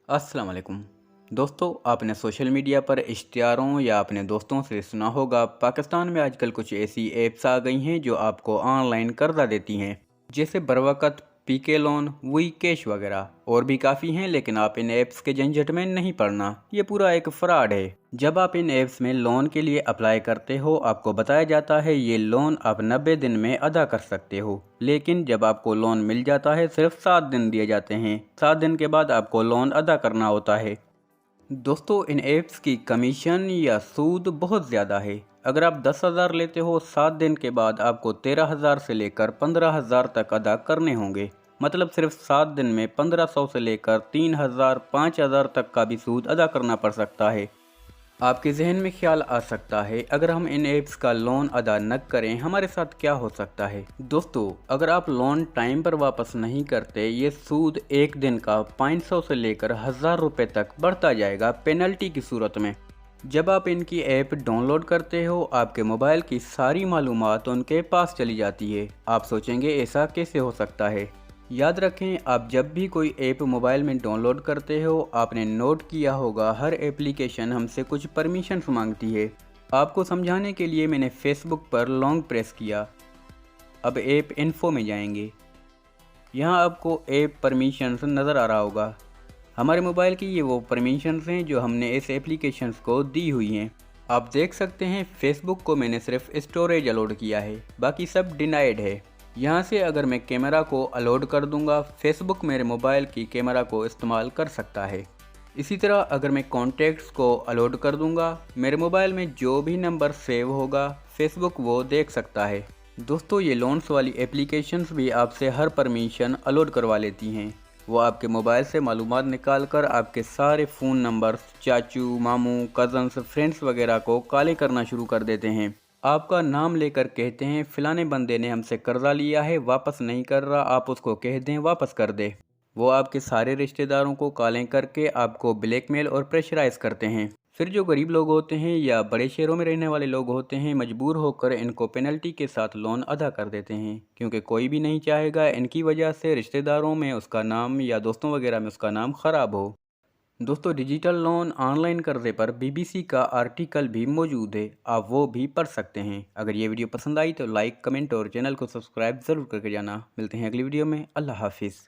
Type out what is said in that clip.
अस्सलाम वालेकुम दोस्तों, आपने सोशल मीडिया पर इश्तिहारों या अपने दोस्तों से सुना होगा पाकिस्तान में आजकल कुछ ऐसी ऐप्स आ गई हैं जो आपको ऑनलाइन कर्जा देती हैं, जैसे बरवकत, पीके लोन, वी कैश वगैरह। और भी काफ़ी हैं, लेकिन आप इन ऐप्स के झंझट में नहीं पड़ना। ये पूरा एक फ्रॉड है। जब आप इन ऐप्स में लोन के लिए अप्लाई करते हो, आपको बताया जाता है ये लोन आप 90 दिन में अदा कर सकते हो, लेकिन जब आपको लोन मिल जाता है सिर्फ 7 दिन दिए जाते हैं। 7 दिन के बाद आपको लोन अदा करना होता है। दोस्तों, इन ऐप्स की कमीशन या सूद बहुत ज़्यादा है। अगर आप 10,000 लेते हो, 7 दिन के बाद आपको 13,000 से लेकर 15,000 तक अदा करने होंगे। मतलब सिर्फ 7 दिन में 1500 से लेकर 3,000, 5,000 तक का भी सूद अदा करना पड़ सकता है। आपके जहन में ख्याल आ सकता है, अगर हम इन ऐप्स का लोन अदा न करें हमारे साथ क्या हो सकता है। दोस्तों, अगर आप लोन टाइम पर वापस नहीं करते, ये सूद एक दिन का 500 से लेकर 1,000 रुपये तक बढ़ता जाएगा पेनल्टी की सूरत में। जब आप इनकी ऐप डाउनलोड करते हो, आपके मोबाइल की सारी मालूमात उनके पास चली जाती है। आप सोचेंगे ऐसा कैसे हो सकता है। याद रखें, आप जब भी कोई ऐप मोबाइल में डाउनलोड करते हो, आपने नोट किया होगा हर एप्लीकेशन हमसे कुछ परमिशंस मांगती है। आपको समझाने के लिए मैंने फेसबुक पर लॉन्ग प्रेस किया। अब ऐप इन्फो में जाएंगे। यहाँ आपको ऐप परमिशंस नज़र आ रहा होगा। हमारे मोबाइल की ये वो परमिशंस हैं जो हमने इस एप्लीकेशंस को दी हुई हैं। आप देख सकते हैं फेसबुक को मैंने सिर्फ स्टोरेज अलोड किया है, बाकी सब डिनाइड है। यहाँ से अगर मैं कैमरा को अलोड कर दूंगा, फेसबुक मेरे मोबाइल की कैमरा को इस्तेमाल कर सकता है। इसी तरह अगर मैं कॉन्टैक्ट्स को अलोड कर दूंगा, मेरे मोबाइल में जो भी नंबर सेव होगा फेसबुक वो देख सकता है। दोस्तों, ये लोन्स वाली एप्लीकेशंस भी आपसे हर परमिशन अलोड करवा लेती हैं। वो आपके मोबाइल से मालूमात निकाल कर आपके सारे फ़ोन नंबर्स, चाचू, मामू, कज़न्स, फ्रेंड्स वगैरह को काले करना शुरू कर देते हैं। आपका नाम लेकर कहते हैं फ़लाने बंदे ने हमसे कर्जा लिया है, वापस नहीं कर रहा, आप उसको कह दें वापस कर दे। वो आपके सारे रिश्तेदारों को कालें करके आपको ब्लैकमेल और प्रेशराइज करते हैं। फिर जो गरीब लोग होते हैं या बड़े शहरों में रहने वाले लोग होते हैं, मजबूर होकर इनको पेनल्टी के साथ लोन अदा कर देते हैं, क्योंकि कोई भी नहीं चाहेगा इनकी वजह से रिश्तेदारों में उसका नाम या दोस्तों वगैरह में उसका नाम ख़राब हो। दोस्तों, डिजिटल लोन ऑनलाइन कर्जे पर बीबीसी का आर्टिकल भी मौजूद है, आप वो भी पढ़ सकते हैं। अगर ये वीडियो पसंद आई तो लाइक, कमेंट और चैनल को सब्सक्राइब ज़रूर करके जाना। मिलते हैं अगली वीडियो में। अल्लाह हाफिज़।